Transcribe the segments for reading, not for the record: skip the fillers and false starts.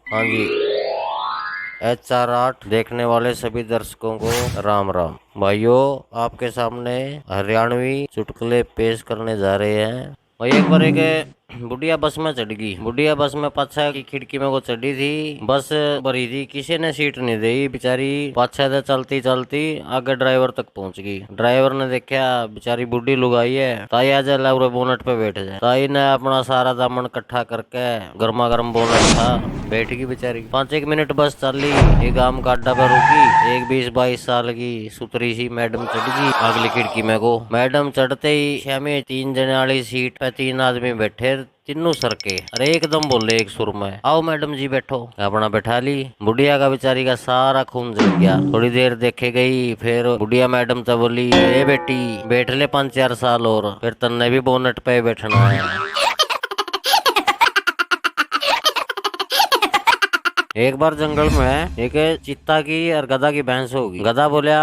हाँ जी। HR8 देखने वाले सभी दर्शकों को राम राम। भाइयों, आपके सामने हरियाणवी चुटकुले पेश करने जा रहे हैं। भाई, एक बार एक बुढ़िया बस में चढ़ गई। बुढ़िया बस में पाछा की खिड़की में वो चढ़ी थी। बस भरी थी, किसी ने सीट नहीं दी। बेचारी पाछा से चलती चलती आगे ड्राइवर तक पहुंच गई। ड्राइवर ने देखा बेचारी बुढ़ी लुगाई है, ताई आ जा पूरे बोनट पे बैठ जाए। ताई ने अपना सारा दामन इकट्ठा करके गर्मा गर्म बोनट था, बैठ गई बेचारी। 5 एक मिनट बस चली, एक आम का अड्डा पर रुकी। एक 20-22 साल की सुतरी सी मैडम चढ़ गई अगली खिड़की में को। मैडम चढ़ते ही श्यामी 3 जने वाली सीट पे 3 आदमी बैठे, तीनों सर के। अरे एकदम बोले एक सुर में, आओ मैडम जी बैठो। अपना बैठा ली। बुढ़िया का बेचारी का सारा खून जल गया। थोड़ी देर देखे गई, फिर बुढ़िया मैडम तो बोली, ए बेटी बैठ ले 5-4 साल और, फिर तन्ने भी बोनट पे बैठना है। एक बार जंगल में एक चीता की और गधा की बहस होगी। गधा बोला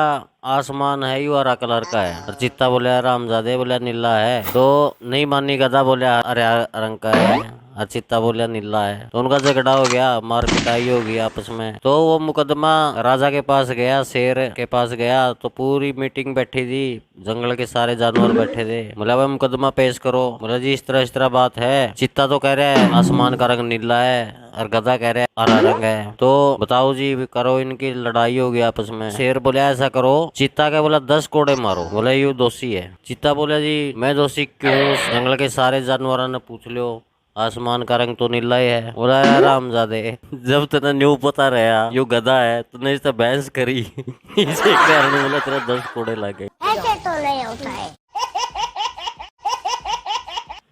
आसमान है यू हरा कलर का है, और चीता बोला रामजादे बोला नीला है। तो नहीं मानी, गधा बोला हरे रंग का है, और चीता बोला नीला है। तो उनका झगड़ा हो गया, मार पिटाई हो गई आपस में। तो वो मुकदमा राजा के पास गया, शेर के पास गया। तो पूरी मीटिंग बैठी थी, जंगल के सारे जानवर बैठे थे। बोला भाई मुकदमा पेश करो। बोला जी इस तरह बात है। चीता तो कह रहा है आसमान का रंग नीला है, और गधा कह रहा है हरा रंग है। तो बताओ जी, करो, इनकी लड़ाई होगी आपस में। शेर बोला ऐसा करो, चीता का बोला 10 कोड़े मारो। बोला यू दोषी है। चीता बोला जी मैं दोषी क्यों? जंगल के सारे जानवरों ने पूछ लो, आसमान का रंग तो नीला ही है। बोला रामजादे, जब तेरा न्यू पता रहा यू गधा है, तूने इससे बहस करी इसी कारण बोला तेरा 10 कोड़े लगे। ऐसे तो नहीं होता है।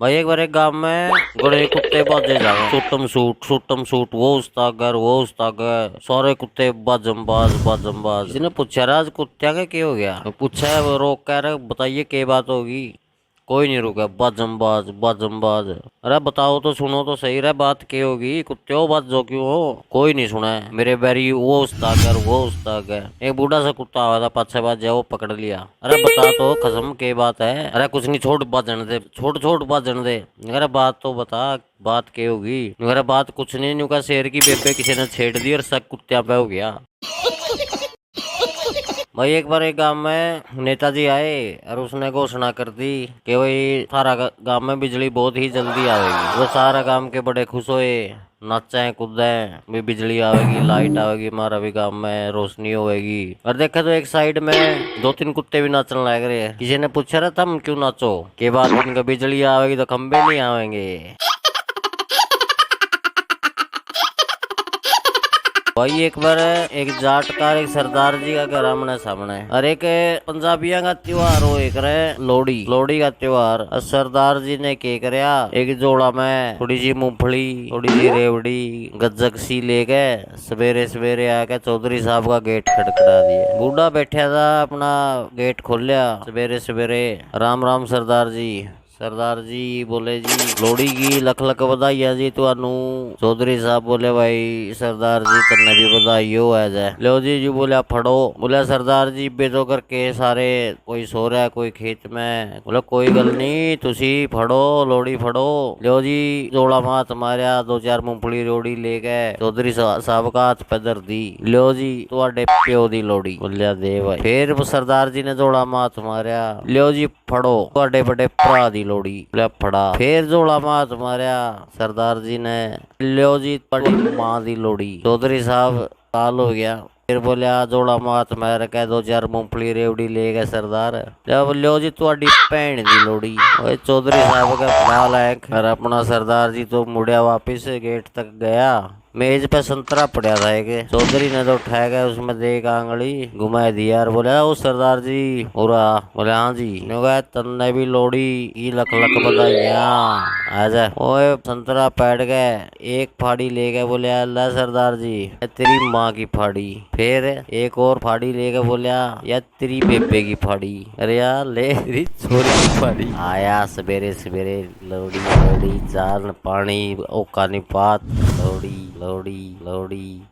भाई, एक बार एक गांव में बड़े कुत्ते बाजे जाए, सुटम सूट वो उस्ता घर सारे कुत्ते बाजम बाज। जिन्हें पूछा राज कुत्ते का क्या हो गया? पूछा है वो, रोक कह रहे बताइए क्या बात होगी। कोई नहीं रुका, बाजम बाज। अरे बताओ तो, सुनो तो सही रहा, बात क्या होगी? कुत्ते हो बात जो क्यों हो? कोई नहीं सुना है मेरे बैरी, वो उस्ताद है। एक बूढ़ा सा कुत्ता आया था पाछे बाज, वो पकड़ लिया। अरे बता तो कसम क्या बात है? अरे कुछ नहीं, छोड़ बाजन दे। अरे बात तो बता, बात क्या होगी? अरे बात कुछ नहीं, नुका शेर की बेबे किसी ने छेड़ दी और सब कुत्ते पे हो गया। भाई, एक बार एक गांव में नेताजी आए और उसने घोषणा कर दी कि भाई सारा गांव में बिजली बहुत ही जल्दी आवेगी। वो सारा गांव के बड़े खुश होए, नाचे कूदे, भी बिजली आवेगी, लाइट आवेगी, हमारा भी गांव में रोशनी होएगी। और देखा तो एक साइड में 2-3 कुत्ते भी नाचने लग रहे हैं। किसी ने पूछा रहा तुम क्यों नाचो? के बाद इनका बिजली आवेगी तो खंबे नहीं आवेंगे। भाई, एक बार एक जाट का एक सरदार जी का घर आमने सामने, और एक पंजाबियों का त्योहार हो एक लोहड़ी का त्योहार। और सरदार जी ने क्या करया, एक जोड़ा में थोड़ी सी मूंगफली, थोड़ी सी रेवड़ी, गज्जक सी लेके सवेरे सवेरे आके चौधरी साहब का गेट खड़खड़ा दिया। बूढ़ा बैठा था, अपना गेट खोल लिया सवेरे सवेरे। राम राम सरदार जी बोले जी लोहड़ी की लख लख बधाई जी तुहानू। चौधरी साहब बोले भाई सरदार जी तन्ने भी बधाई हो है जाए। लो जी बोले फड़ो। बोले सरदार जी बेदो करके सारे, कोई सो रहा है कोई खेत में। बोले कोई गल नहीं, तुसी फड़ो लोहड़ी फड़ो। लो जी जोड़ा मात मारिया, 2-4 मूंगफली रोड़ी ले गए, चौधरी साहब का हाथ पे धर दी। लो जी तुहाडे प्यो दी लोहड़ी। बोलिया दे भाई। फिर सरदार जी ने जोड़ा मात मारिया, लो जी फड़ो तुहाडे बड़े भरा दी लोहड़ी। बोले फड़ा। फिर जोड़ा मात मारिया सरदार जी ने, लो जी बड़ी माँ दी लोहड़ी। चौधरी साहब काल हो गया। फिर बोलिया जोड़ा मात मार के 2-4 मूंगफली रेवड़ी ले गए सरदार। जब लो जी तुहाडी भैन दी लोहड़ी। चौधरी साहब का फड़ा लायक। और अपना सरदार जी तो मुड़िया वापिस गेट तक गया। मेज पे संतरा पड़ा था एक, चौधरी ने तो उठाया गया, उसमें देख आंगली घुमा दिया और बोला ओ सरदार जी उरा। बोले हाँ जी। तन्ने भी लोहड़ी ई लख लख बधाइयां। आजा ओए संतरा पैट गए, एक फाड़ी ले गए। बोले अल्लाह सरदार जी तेरी माँ की फाड़ी। फिर एक और फाड़ी ले गए। बोलिया या तेरी बेबे की फाड़ी। अरे यार ले तेरी छोरी की फाड़ी। आया सवेरे सवेरे लोहड़ी चार पानी ओका नी पात, लोहड़ी लोहड़ी लोहड़ी।